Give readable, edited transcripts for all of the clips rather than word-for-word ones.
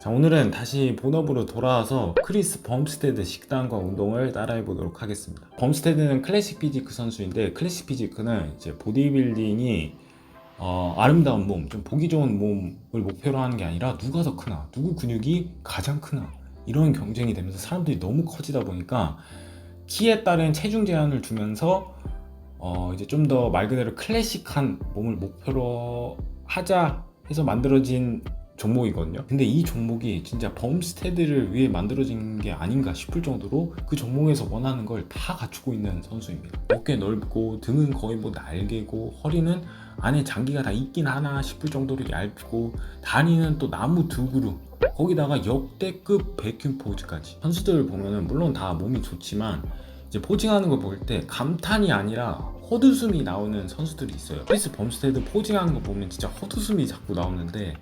자, 오늘은 다시 본업으로 돌아와서 크리스 범스테드 식단과 운동을 따라해 보도록 하겠습니다. 범스테드는 클래식 피지크 선수인데, 클래식 피지크는 이제 보디빌딩이 아름다운 몸, 좀 보기 좋은 몸을 목표로 하는 게 아니라 누가 더 크나, 누구 근육이 가장 크나, 이런 경쟁이 되면서 사람들이 너무 커지다 보니까 키에 따른 체중 제한을 두면서 이제 좀 더 말 그대로 클래식한 몸을 목표로 하자 해서 만들어진 종목이거든요. 근데 이 종목이 진짜 범스테드를 위해 만들어진 게 아닌가 싶을 정도로 그 종목에서 원하는 걸 다 갖추고 있는 선수입니다. 어깨 넓고, 등은 거의 뭐 날개고, 허리는 안에 장기가 다 있긴 하나 싶을 정도로 얇고, 다리는 또 나무 두 그루, 거기다가 역대급 백큐 포즈까지. 선수들 보면은 물론 다 몸이 좋지만 이제 포징하는 걸 볼 때 감탄이 아니라 헛웃음이 나오는 선수들이 있어요. 크리스 범스테드 포징하는 거 보면 진짜 헛웃음이 자꾸 나오는데,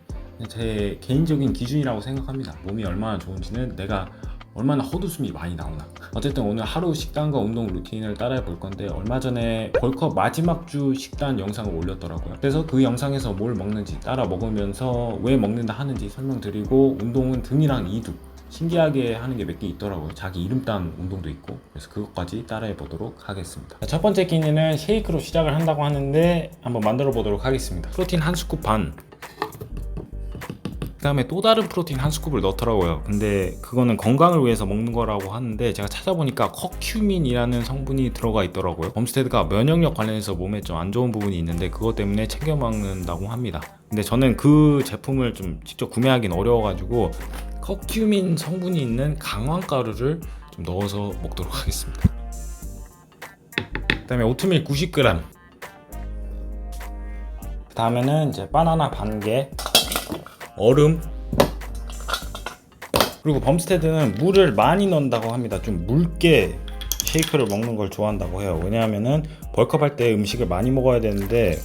제 개인적인 기준이라고 생각합니다. 몸이 얼마나 좋은지는 내가 얼마나 헛웃음이 많이 나오나. 어쨌든 오늘 하루 식단과 운동 루틴을 따라해 볼 건데, 얼마 전에 벌크업 마지막 주 식단 영상을 올렸더라고요. 그래서 그 영상에서 뭘 먹는지, 따라 먹으면서 왜 먹는다 하는지 설명드리고, 운동은 등이랑 이두 신기하게 하는 게 몇 개 있더라고요. 자기 이름 딴 운동도 있고. 그래서 그것까지 따라해 보도록 하겠습니다. 첫 번째 끼니는 쉐이크로 시작을 한다고 하는데 한번 만들어 보도록 하겠습니다. 프로틴 한 스쿱 반, 그 다음에 또 다른 프로틴 한 스쿱을 넣더라고요. 근데 그거는 건강을 위해서 먹는 거라고 하는데, 제가 찾아보니까 커큐민이라는 성분이 들어가 있더라고요. 범스테드가 면역력 관련해서 몸에 좀 안 좋은 부분이 있는데 그것 때문에 챙겨 먹는다고 합니다. 근데 저는 그 제품을 좀 직접 구매하기는 어려워가지고 커큐민 성분이 있는 강황가루를 좀 넣어서 먹도록 하겠습니다. 그 다음에 오트밀 90g, 그 다음에는 이제 바나나 반개, 얼음, 그리고 범스테드는 물을 많이 넣는다고 합니다. 좀 묽게 쉐이크를 먹는 걸 좋아한다고 해요. 왜냐하면은 벌크업 할 때 음식을 많이 먹어야 되는데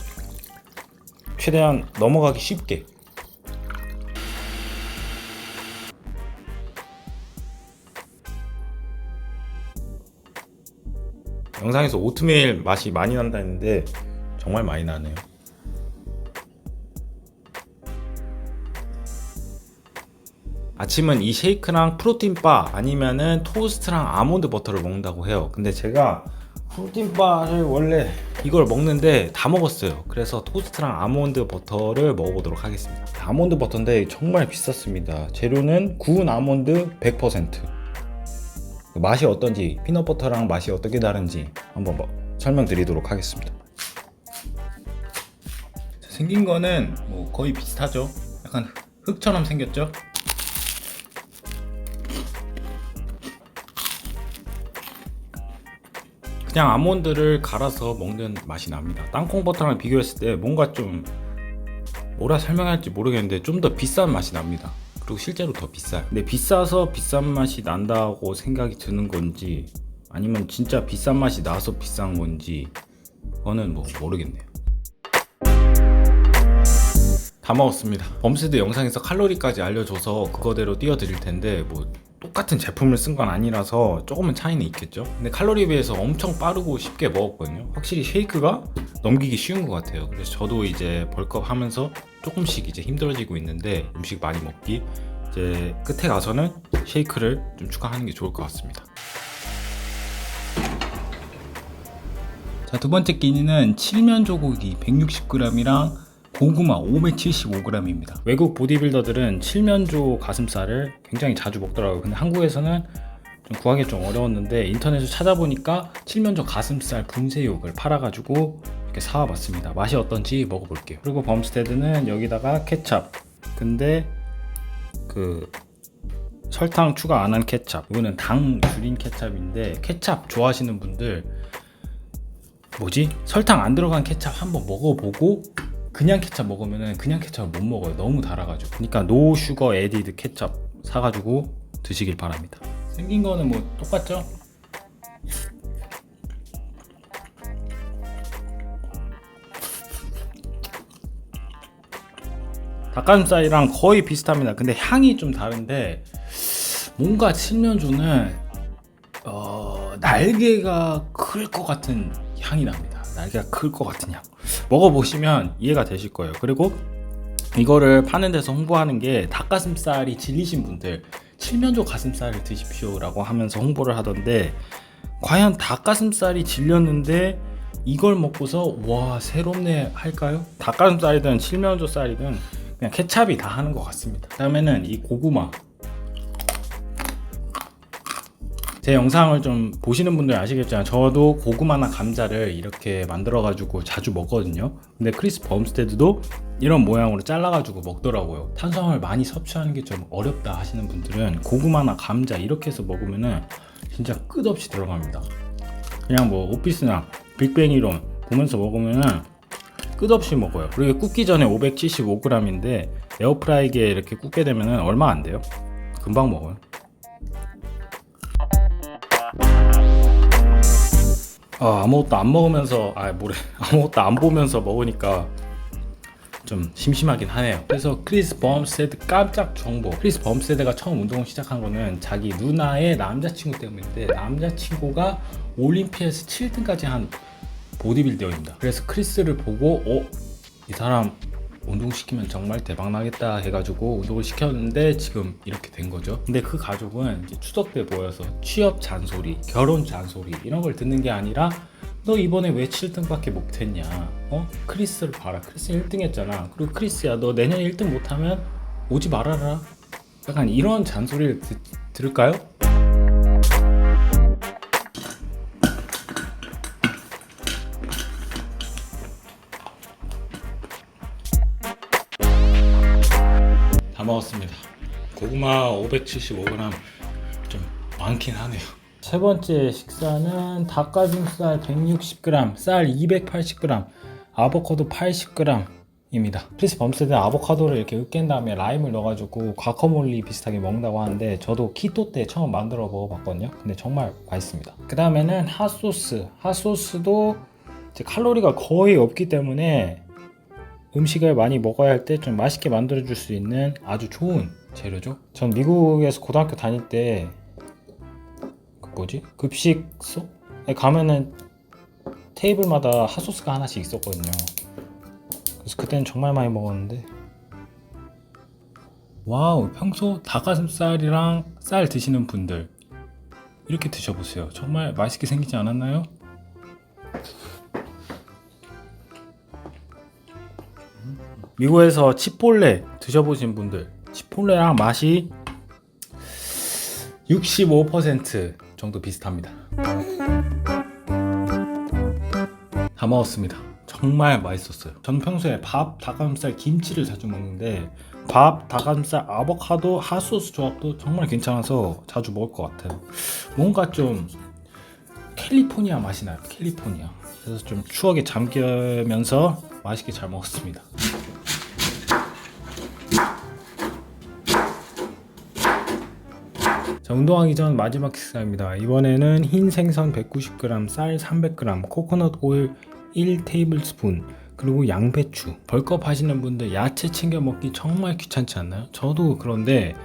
최대한 넘어가기 쉽게. 영상에서 오트밀 맛이 많이 난다 했는데 정말 많이 나네요. 아침은 이 쉐이크랑 프로틴바 아니면은 토스트랑 아몬드 버터를 먹는다고 해요. 근데 제가 프로틴바를 원래 이걸 먹는데 다 먹었어요. 그래서 토스트랑 아몬드 버터를 먹어보도록 하겠습니다. 아몬드 버터인데 정말 비쌌습니다. 재료는 구운 아몬드 100%. 맛이 어떤지, 피넛버터랑 맛이 어떻게 다른지 한번 설명드리도록 하겠습니다. 생긴 거는 뭐 거의 비슷하죠. 약간 흙처럼 생겼죠. 그냥 아몬드를 갈아서 먹는 맛이 납니다. 땅콩 버터랑 비교했을 때 뭔가 좀 뭐라 설명해야 할지 모르겠는데 좀 더 비싼 맛이 납니다. 그리고 실제로 더 비싸요. 근데 비싸서 비싼 맛이 난다고 생각이 드는 건지, 아니면 진짜 비싼 맛이 나서 비싼 건지, 그거는 뭐 모르겠네요. 다 먹었습니다. 범스테드 영상에서 칼로리까지 알려줘서 그거대로 띄워드릴 텐데, 뭐 똑같은 제품을 쓴 건 아니라서 조금은 차이는 있겠죠. 근데 칼로리에 비해서 엄청 빠르고 쉽게 먹었거든요. 확실히 쉐이크가 넘기기 쉬운 것 같아요. 그래서 저도 이제 벌크업 하면서 조금씩 이제 힘들어지고 있는데, 음식 많이 먹기 이제 끝에 가서는 쉐이크를 좀 추가하는 게 좋을 것 같습니다. 자, 두 번째 끼니는 칠면 조고기 160g이랑 고구마 575g입니다. 외국 보디빌더들은 칠면조 가슴살을 굉장히 자주 먹더라고요. 근데 한국에서는 좀 구하기 좀 어려웠는데, 인터넷을 찾아보니까 칠면조 가슴살 분쇄육을 팔아가지고 이렇게 사와봤습니다. 맛이 어떤지 먹어볼게요. 그리고 범스테드는 여기다가 케찹, 근데 그 설탕 추가 안 한 케찹, 이거는 당 줄인 케찹인데, 케찹 좋아하시는 분들 설탕 안 들어간 케찹 한번 먹어보고 그냥 케찹 먹으면 그냥 케찹을 못 먹어요. 너무 달아가지고. 그러니까 노 슈거 에디드 케찹 사가지고 드시길 바랍니다. 생긴 거는 뭐 똑같죠? 닭가슴살이랑 거의 비슷합니다. 근데 향이 좀 다른데, 뭔가 칠면조는 날개가 클 것 같은 향이 납니다. 날개가 클 것 같은 향. 먹어보시면 이해가 되실 거예요. 그리고 이거를 파는 데서 홍보하는 게 닭가슴살이 질리신 분들 칠면조 가슴살을 드십시오 라고 하면서 홍보를 하던데, 과연 닭가슴살이 질렸는데 이걸 먹고서 와 새롭네 할까요? 닭가슴살이든 칠면조 쌀이든 그냥 케찹이 다 하는 것 같습니다. 그 다음에는 이 고구마. 제 영상을 좀 보시는 분들 아시겠지만 저도 고구마나 감자를 이렇게 만들어 가지고 자주 먹거든요. 근데 크리스 범스테드도 이런 모양으로 잘라 가지고 먹더라고요. 탄수화물 많이 섭취하는 게 좀 어렵다 하시는 분들은 고구마나 감자 이렇게 해서 먹으면은 진짜 끝없이 들어갑니다. 그냥 뭐 오피스나 빅뱅 이론 보면서 먹으면은 끝없이 먹어요. 그리고 굽기 전에 575g인데 에어프라이기에 이렇게 굽게 되면은 얼마 안 돼요. 금방 먹어요. 아무것도 안 먹으면서 아무것도 안 보면서 먹으니까 좀 심심하긴 하네요. 그래서 크리스 범스테드 깜짝 정보. 크리스 범스테드가 처음 운동을 시작한 거는 자기 누나의 남자친구 때문인데, 남자친구가 올림피아에서 7등까지 한 보디빌더입니다. 그래서 크리스를 보고 이 사람 운동시키면 정말 대박 나겠다 해가지고 운동을 시켰는데 지금 이렇게 된 거죠. 근데 그 가족은 이제 추석 때 모여서 취업 잔소리, 결혼 잔소리 이런 걸 듣는 게 아니라, 너 이번에 왜 7등밖에 못했냐? 크리스를 봐라. 크리스 1등 했잖아. 그리고 크리스야, 너 내년에 1등 못하면 오지 말아라. 약간 이런 잔소리를 들을까요? 다 먹었습니다. 고구마 575g 좀 많긴 하네요. 세 번째 식사는 닭가슴살 160g, 쌀 280g, 아보카도 80g입니다. 크리스 범스테드는 아보카도를 이렇게 으깬 다음에 라임을 넣어가지고 과카몰리 비슷하게 먹는다고 하는데, 저도 키토 때 처음 만들어 먹어봤거든요. 근데 정말 맛있습니다. 그 다음에는 핫소스. 핫소스도 이제 칼로리가 거의 없기 때문에 음식을 많이 먹어야 할 때 좀 맛있게 만들어줄 수 있는 아주 좋은 재료죠. 전 미국에서 고등학교 다닐 때 급식소에 가면은 테이블마다 핫소스가 하나씩 있었거든요. 그래서 그때는 정말 많이 먹었는데, 와우, 평소 닭가슴살이랑 쌀 드시는 분들 이렇게 드셔보세요. 정말 맛있게 생기지 않았나요? 미국에서 치폴레 드셔보신 분들, 치폴레랑 맛이 65% 정도 비슷합니다. 다 먹었습니다. 정말 맛있었어요. 저는 평소에 밥, 닭가슴살, 김치를 자주 먹는데 밥, 닭가슴살, 아보카도, 핫소스 조합도 정말 괜찮아서 자주 먹을 것 같아요. 뭔가 좀 캘리포니아 맛이 나요. 캘리포니아. 그래서 좀 추억에 잠기면서 맛있게 잘 먹었습니다. 자, 운동하기 전 마지막 식사입니다. 이번에는 흰 생선 190g, 쌀 300g, 코코넛 오일 1테이블스푼, 그리고 양배추. 벌컥 하시는 분들 야채 챙겨 먹기 정말 귀찮지 않나요? 저도 그런데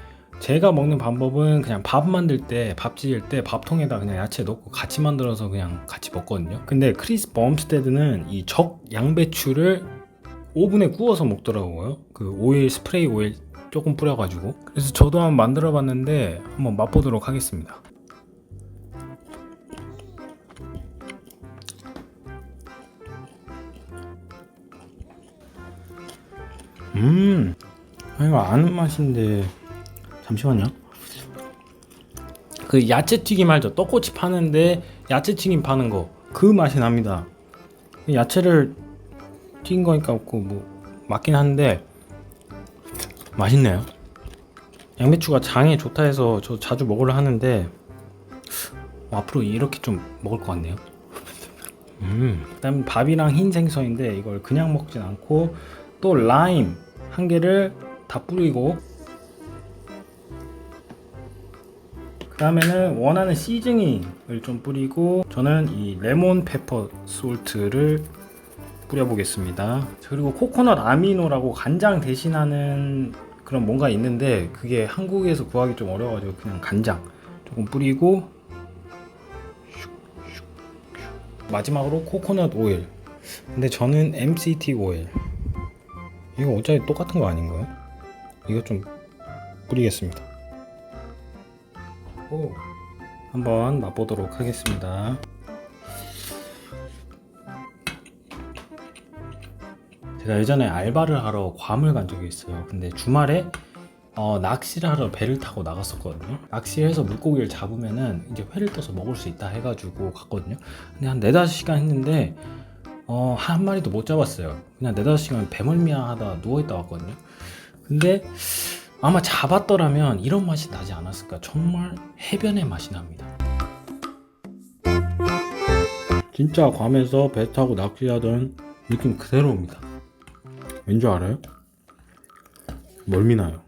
제가 먹는 방법은 그냥 밥 만들 때, 밥 지을 때 밥통에다 그냥 야채 넣고 같이 만들어서 그냥 같이 먹거든요. 근데 크리스 범스테드는 이 적 양배추를 오븐에 구워서 먹더라고요. 그 오일, 스프레이 오일 조금 뿌려가지고. 그래서 저도 한번 만들어 봤는데 한번 맛보도록 하겠습니다. 이거 아는 맛인데, 잠시만요. 그 야채튀김 알죠? 떡꼬치 파는데 야채튀김 파는 거, 그 맛이 납니다. 야채를 튀긴 거니까 없고 뭐 맞긴 한데 맛있네요. 양배추가 장에 좋다 해서 저 자주 먹으려 하는데 앞으로 이렇게 좀 먹을 것 같네요. 그다음 밥이랑 흰 생선인데 이걸 그냥 먹진 않고 또 라임 한 개를 다 뿌리고, 그 다음에는 원하는 시즈닝을 좀 뿌리고, 저는 이 레몬 페퍼 솔트를 뿌려보겠습니다. 그리고 코코넛 아미노라고 간장 대신하는 그런 뭔가 있는데 그게 한국에서 구하기 좀 어려워가지고 그냥 간장 조금 뿌리고, 마지막으로 코코넛 오일. 근데 저는 MCT 오일 이거 어차피 똑같은 거 아닌가요? 이거 좀 뿌리겠습니다. 오, 한번 맛보도록 하겠습니다. 제가 예전에 알바를 하러 괌을 간 적이 있어요. 근데 주말에 낚시를 하러 배를 타고 나갔었거든요. 낚시해서 물고기를 잡으면은 이제 회를 떠서 먹을 수 있다 해가지고 갔거든요. 근데 한 4-5시간 했는데 한 마리도 못 잡았어요. 그냥 4-5시간 배멀미야 하다 누워있다 왔거든요. 근데 아마 잡았더라면 이런 맛이 나지 않았을까. 정말 해변의 맛이 납니다. 진짜 괌에서 배 타고 낚시하던 느낌 그대로입니다. 왠 줄 알아요? 멀미나요.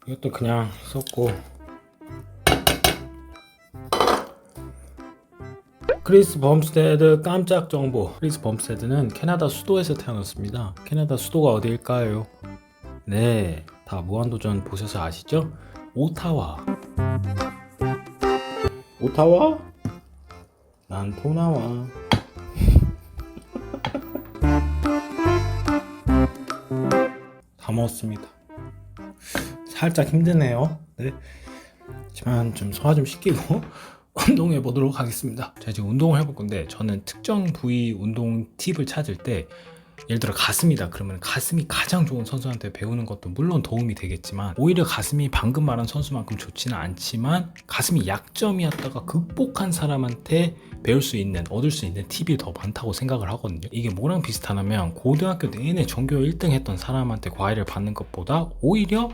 이것도 그냥 섞고. 크리스 범스테드 깜짝 정보. 크리스 범스테드는 캐나다 수도에서 태어났습니다. 캐나다 수도가 어디일까요? 네, 다 무한도전 보셔서 아시죠? 오타와. 오타와? 난 토나와. 다 먹었습니다. 살짝 힘드네요. 네. 하지만 좀 소화 좀 시키고 운동해 보도록 하겠습니다. 제가 지금 운동을 해볼 건데, 저는 특정 부위 운동 팁을 찾을 때, 예를 들어 가슴이다 그러면 가슴이 가장 좋은 선수한테 배우는 것도 물론 도움이 되겠지만, 오히려 가슴이 방금 말한 선수만큼 좋지는 않지만 가슴이 약점이었다가 극복한 사람한테 배울 수 있는, 얻을 수 있는 팁이 더 많다고 생각을 하거든요. 이게 뭐랑 비슷하냐면, 고등학교 내내 전교 1등 했던 사람한테 과외를 받는 것보다 오히려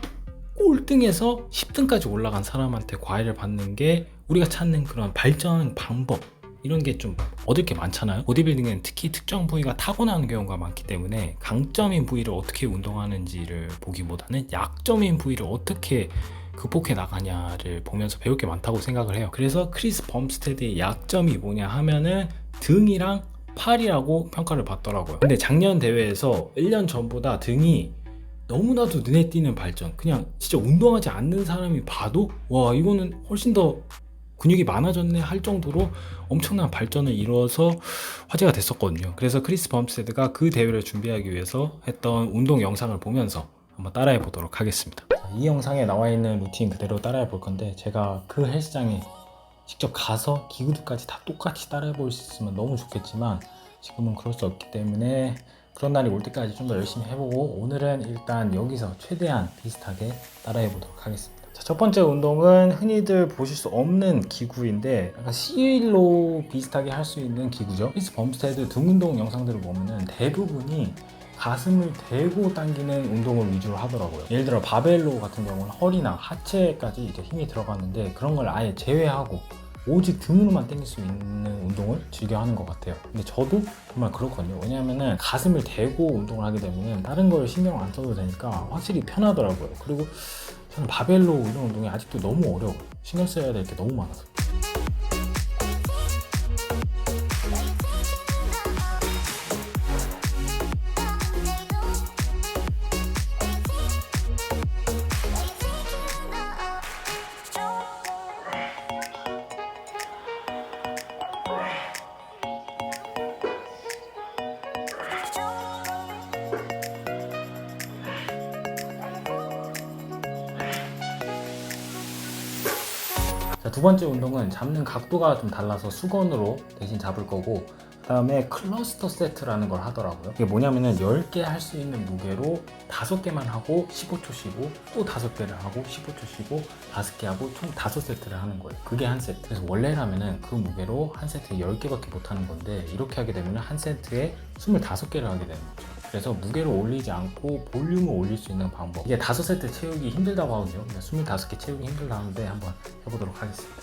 꼴등에서 10등까지 올라간 사람한테 과외를 받는 게 우리가 찾는 그런 발전 방법, 이런 게 좀 얻을 게 많잖아요. 보디빌딩은 특히 특정 부위가 타고나는 경우가 많기 때문에 강점인 부위를 어떻게 운동하는지를 보기보다는 약점인 부위를 어떻게 극복해 나가냐를 보면서 배울 게 많다고 생각을 해요. 그래서 크리스 범스테드의 약점이 뭐냐 하면은 등이랑 팔이라고 평가를 받더라고요. 근데 작년 대회에서 1년 전보다 등이 너무나도 눈에 띄는 발전, 그냥 진짜 운동하지 않는 사람이 봐도 와, 이거는 훨씬 더 근육이 많아졌네 할 정도로 엄청난 발전을 이뤄서 화제가 됐었거든요. 그래서 크리스 범스테드가 그 대회를 준비하기 위해서 했던 운동 영상을 보면서 한번 따라해 보도록 하겠습니다. 이 영상에 나와 있는 루틴 그대로 따라해 볼 건데, 제가 그 헬스장에 직접 가서 기구들까지 다 똑같이 따라해 볼 수 있으면 너무 좋겠지만 지금은 그럴 수 없기 때문에 그런 날이 올 때까지 좀 더 열심히 해보고, 오늘은 일단 여기서 최대한 비슷하게 따라해 보도록 하겠습니다. 자, 첫 번째 운동은 흔히들 보실 수 없는 기구인데, 약간 C1로 비슷하게 할 수 있는 기구죠. 크리스 범스테드 등 운동 영상들을 보면은 대부분이 가슴을 대고 당기는 운동을 위주로 하더라고요. 예를 들어 바벨로 같은 경우는 허리나 하체까지 이제 힘이 들어가는데, 그런 걸 아예 제외하고 오직 등으로만 당길 수 있는 운동을 즐겨 하는 것 같아요. 근데 저도 정말 그렇거든요. 왜냐하면은 가슴을 대고 운동을 하게 되면은 다른 걸 신경 안 써도 되니까 확실히 편하더라고요. 그리고 저는 바벨로 이런 운동이 아직도 너무 어려워요. 신경 써야 될 게 너무 많아서. 자, 두 번째 운동은 잡는 각도가 좀 달라서 수건으로 대신 잡을 거고, 그 다음에 클러스터 세트라는 걸 하더라고요. 이게 뭐냐면은 10개 할 수 있는 무게로 5개만 하고 15초 쉬고, 또 5개를 하고 15초 쉬고 5개 하고 총 5세트를 하는 거예요. 그게 한 세트. 그래서 원래라면은 그 무게로 한 세트에 10개밖에 못 하는 건데, 이렇게 하게 되면 한 세트에 25개를 하게 되는 거죠. 그래서 무게를 올리지 않고 볼륨을 올릴 수 있는 방법, 이게 5세트 채우기 힘들다고 하거든요. 25개 채우기 힘들다는데 한번 해보도록 하겠습니다.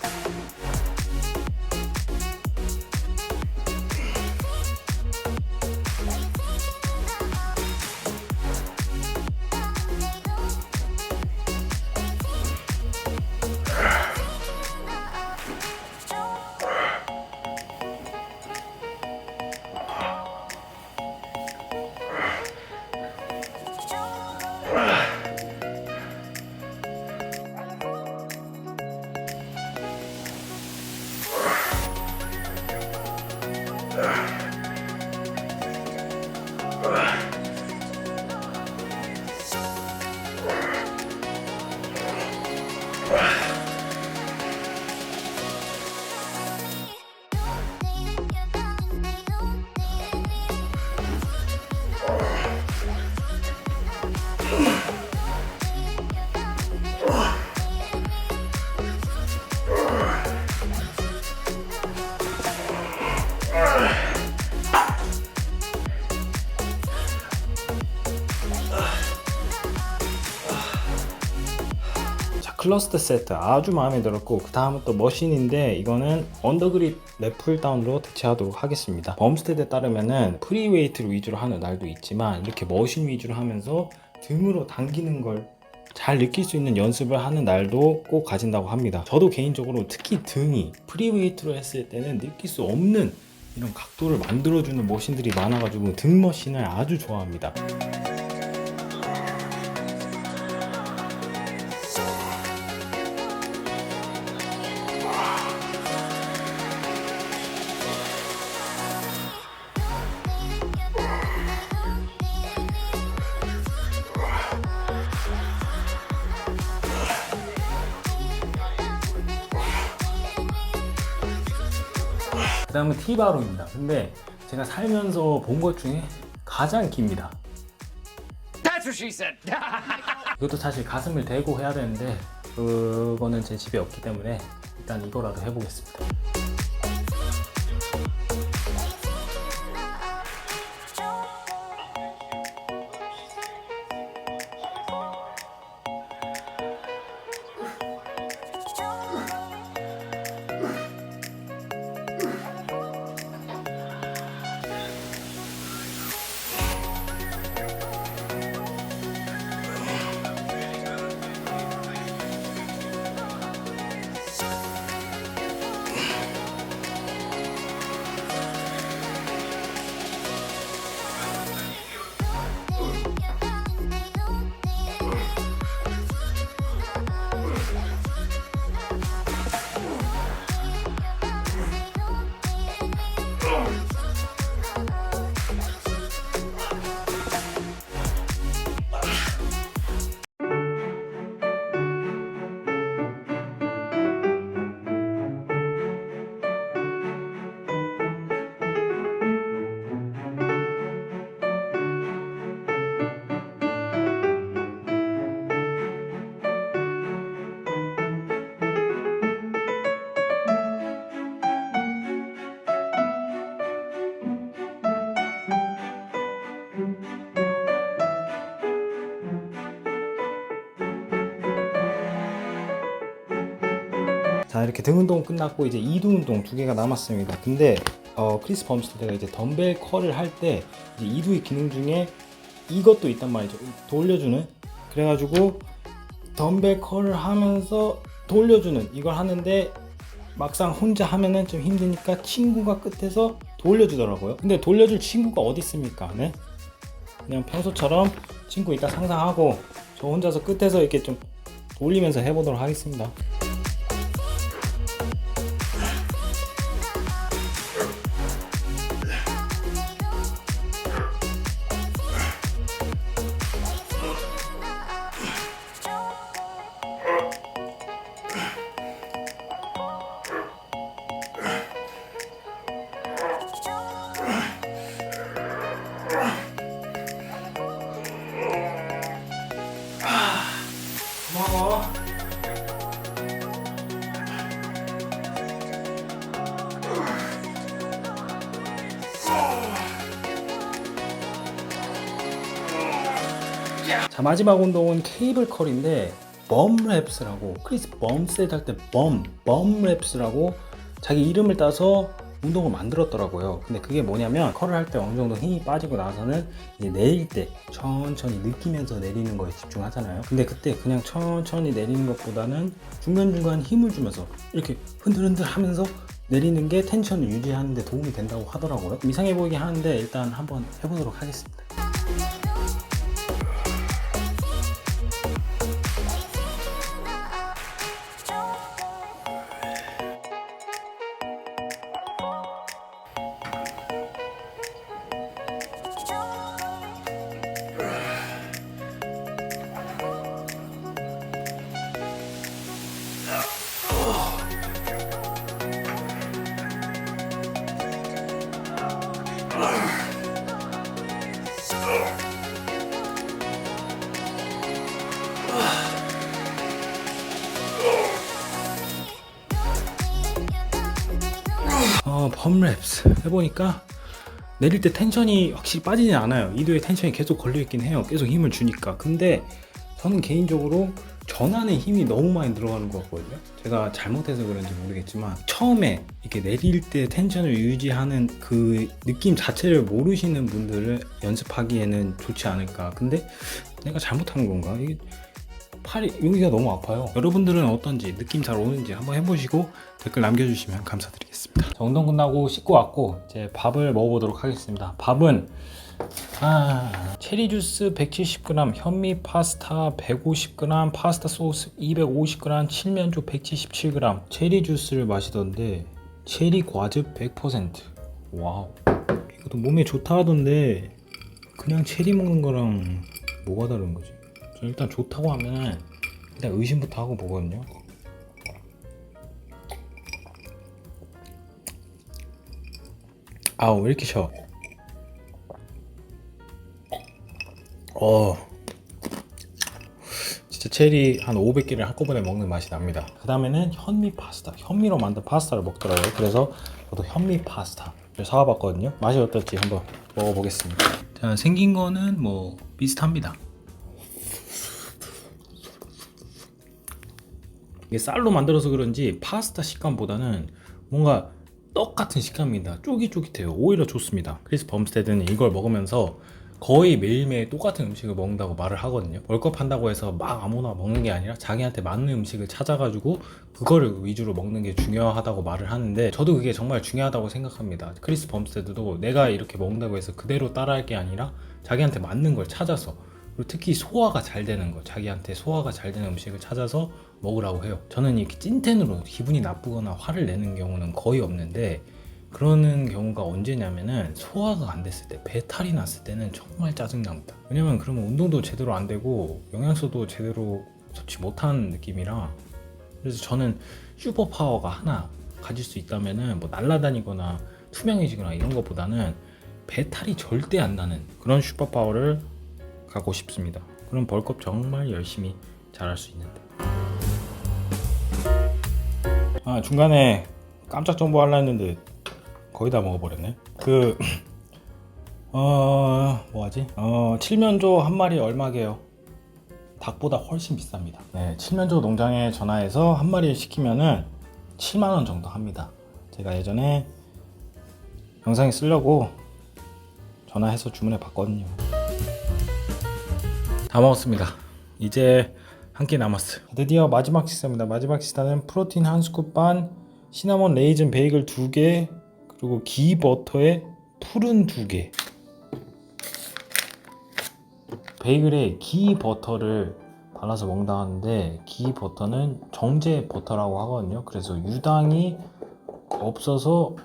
클러스터 세트 아주 마음에 들었고, 그 다음은 또 머신인데 이거는 언더그립 랩풀 다운으로 대체하도록 하겠습니다. 범스테드에 따르면은 프리웨이트를 위주로 하는 날도 있지만 이렇게 머신 위주로 하면서 등으로 당기는 걸 잘 느낄 수 있는 연습을 하는 날도 꼭 가진다고 합니다. 저도 개인적으로 특히 등이 프리웨이트로 했을 때는 느낄 수 없는 이런 각도를 만들어주는 머신들이 많아가지고 등 머신을 아주 좋아합니다. 그 다음은 T바로입니다. 근데 제가 살면서 본 것 중에 가장 깁니다. That's what she said. 이것도 사실 가슴을 대고 해야 되는데 그거는 제 집에 없기 때문에 일단 이거라도 해보겠습니다. 자, 이렇게 등 운동 끝났고 이제 이두 운동 두 개가 남았습니다. 근데 크리스 범스테드가 이제 덤벨 컬을 할 때 이두의 기능 중에 이것도 있단 말이죠. 돌려주는. 그래가지고 덤벨 컬을 하면서 돌려주는 이걸 하는데 막상 혼자 하면은 좀 힘드니까 친구가 끝에서 돌려주더라고요. 근데 돌려줄 친구가 어디 있습니까? 네? 그냥 평소처럼 친구 이따 상상하고 저 혼자서 끝에서 이렇게 좀 돌리면서 해보도록 하겠습니다. 고마워. 자, 마지막 운동은 케이블 컬인데 범랩스라고, 크리스 범스테드 할 때 범랩스라고 자기 이름을 따서 운동을 만들었더라고요. 근데 그게 뭐냐면 컬을 할 때 어느 정도 힘이 빠지고 나서는 이제 내릴 때 천천히 느끼면서 내리는 거에 집중하잖아요. 근데 그때 그냥 천천히 내리는 것보다는 중간중간 힘을 주면서 이렇게 흔들흔들 하면서 내리는 게 텐션을 유지하는 데 도움이 된다고 하더라고요. 이상해 보이긴 하는데 일단 한번 해보도록 하겠습니다. 범랩스 해보니까 내릴 때 텐션이 확실히 빠지진 않아요. 이도에 텐션이 계속 걸려있긴 해요. 계속 힘을 주니까. 근데 저는 개인적으로 전환에 힘이 너무 많이 들어가는 것 같거든요. 제가 잘못해서 그런지 모르겠지만 처음에 이렇게 내릴 때 텐션을 유지하는 그 느낌 자체를 모르시는 분들은 연습하기에는 좋지 않을까. 근데 내가 잘못한 건가? 이게 팔이 여기가 너무 아파요. 여러분들은 어떤지 느낌 잘 오는지 한번 해보시고 댓글 남겨주시면 감사드리겠습니다. 자, 운동 끝나고 씻고 왔고 이제 밥을 먹어보도록 하겠습니다. 밥은 체리 주스 170g, 현미 파스타 150g, 파스타 소스 250g, 칠면조 177g. 체리 주스를 마시던데 체리 과즙 100%. 와우. 이것도 몸에 좋다 하던데 그냥 체리 먹는 거랑 뭐가 다른 거지? 저 일단 좋다고 하면은 일단 의심부터 하고 보거든요. 왜 이렇게 셔? 진짜 체리 한 500개를 한꺼번에 먹는 맛이 납니다. 그 다음에는 현미 파스타, 현미로 만든 파스타를 먹더라고요. 그래서 저도 현미 파스타를 사와봤거든요. 맛이 어떨지 한번 먹어보겠습니다. 자, 생긴 거는 뭐 비슷합니다. 이게 쌀로 만들어서 그런지 파스타 식감보다는 뭔가 떡 같은 식감입니다. 쫄깃쫄깃해요. 오히려 좋습니다. 크리스 범스테드는 이걸 먹으면서 거의 매일매일 똑같은 음식을 먹는다고 말을 하거든요. 월컵 한다고 해서 막 아무나 먹는 게 아니라 자기한테 맞는 음식을 찾아가지고 그거를 위주로 먹는 게 중요하다고 말을 하는데 저도 그게 정말 중요하다고 생각합니다. 크리스 범스테드도 내가 이렇게 먹는다고 해서 그대로 따라할 게 아니라 자기한테 맞는 걸 찾아서, 그리고 특히 소화가 잘 되는 거, 자기한테 소화가 잘 되는 음식을 찾아서 먹으라고 해요. 저는 이렇게 찐텐으로 기분이 나쁘거나 화를 내는 경우는 거의 없는데 그러는 경우가 언제냐면은 소화가 안 됐을 때, 배탈이 났을 때는 정말 짜증납니다. 왜냐면 그러면 운동도 제대로 안 되고 영양소도 제대로 섭취 못하는 느낌이라. 그래서 저는 슈퍼파워가 하나 가질 수 있다면은 뭐 날아다니거나 투명해지거나 이런 것보다는 배탈이 절대 안 나는 그런 슈퍼파워를 갖고 싶습니다. 그럼 벌크업 정말 열심히 잘할 수 있는데. 중간에 깜짝 정보 하려 했는데 거의 다 먹어버렸네. 뭐하지? 칠면조 한 마리 얼마게요? 닭보다 훨씬 비쌉니다. 네, 칠면조 농장에 전화해서 한 마리 시키면은 7만원 정도 합니다. 제가 예전에 영상에 쓰려고 전화해서 주문해 봤거든요. 다 먹었습니다. 이제 한 끼 남았어요. 드디어 마지막 식사입니다. 마지막 식사는 프로틴 한 스쿱 반, 시나몬 레이즌 베이글 2개, 그리고 기 버터에 푸른 2개. 베이글에 기 버터를 발라서 먹는다 하는데 기 버터는 정제 버터라고 하거든요. 그래서 유당이 없어서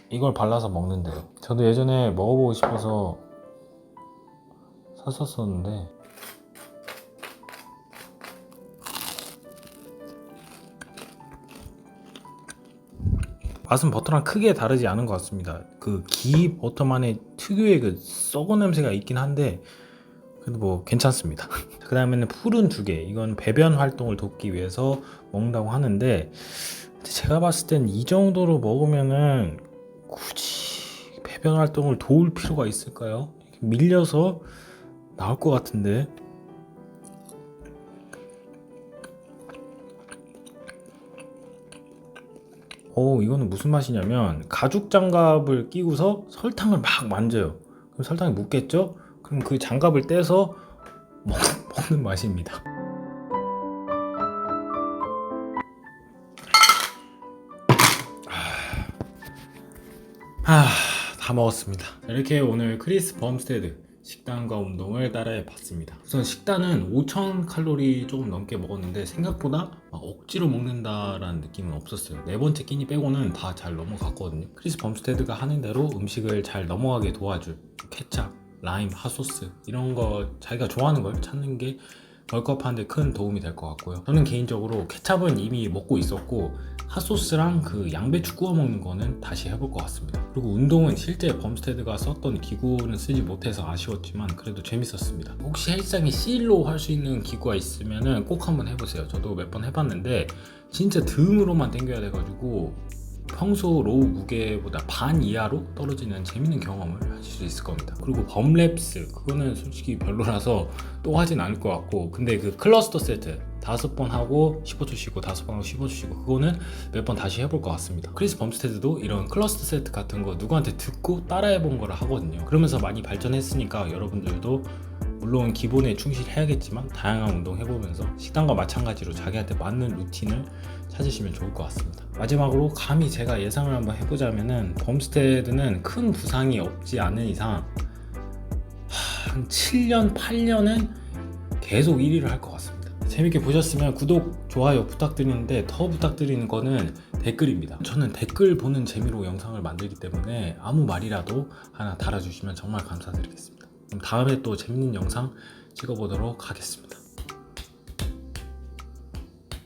이걸 발라서 먹는데요. 저도 예전에 먹어보고 싶어서 샀었었는데 맛은 버터랑 크게 다르지 않은 것 같습니다. 그 기 버터만의 특유의 그 썩은 냄새가 있긴 한데 그래도 뭐 괜찮습니다. 그 다음에는 푸른 2개. 이건 배변 활동을 돕기 위해서 먹는다고 하는데 제가 봤을 땐 이 정도로 먹으면은 굳이 배변 활동을 도울 필요가 있을까요? 밀려서 나올 것 같은데. 이거는 무슨 맛이냐면 가죽 장갑을 끼고서 설탕을 막 만져요. 그럼 설탕이 묻겠죠? 그럼 그 장갑을 떼서 먹는 맛입니다. 다 먹었습니다. 이렇게 오늘 크리스 범스테드 식단과 운동을 따라해 봤습니다. 우선 식단은 5000칼로리 조금 넘게 먹었는데 생각보다 막 억지로 먹는다라는 느낌은 없었어요. 네 번째 끼니 빼고는 다 잘 넘어갔거든요. 크리스 범스테드가 하는 대로 음식을 잘 넘어가게 도와줄 케찹, 라임, 핫소스 이런 거 자기가 좋아하는 걸 찾는 게 벌크업 하는데 큰 도움이 될 것 같고요. 저는 개인적으로 케찹은 이미 먹고 있었고 핫소스랑 그 양배추 구워 먹는 거는 다시 해볼 것 같습니다. 그리고 운동은 실제 범스테드가 썼던 기구는 쓰지 못해서 아쉬웠지만 그래도 재밌었습니다. 혹시 헬스장에 C로 할 수 있는 기구가 있으면 꼭 한번 해보세요. 저도 몇 번 해봤는데 진짜 등으로만 당겨야 돼가지고 평소 로우 무게보다 반 이하로 떨어지는 재밌는 경험을 하실 수 있을 겁니다. 그리고 범랩스 그거는 솔직히 별로라서 또 하진 않을 것 같고, 근데 그 클러스터 세트 5번 하고 15초 쉬고 5번 하고 15초 쉬고 그거는 몇 번 다시 해볼 것 같습니다. 크리스 범스테드도 이런 클러스터 세트 같은 거 누구한테 듣고 따라해본 거를 하거든요. 그러면서 많이 발전했으니까 여러분들도 물론 기본에 충실해야겠지만 다양한 운동 해보면서 식단과 마찬가지로 자기한테 맞는 루틴을 찾으시면 좋을 것 같습니다. 마지막으로 감히 제가 예상을 한번 해보자면은 범스테드는 큰 부상이 없지 않은 이상 한 7년, 8년은 계속 1위를 할 것 같습니다. 재밌게 보셨으면 구독, 좋아요 부탁드리는데 더 부탁드리는 거는 댓글입니다. 저는 댓글 보는 재미로 영상을 만들기 때문에 아무 말이라도 하나 달아주시면 정말 감사드리겠습니다. 그럼 다음에 또 재밌는 영상 찍어보도록 하겠습니다.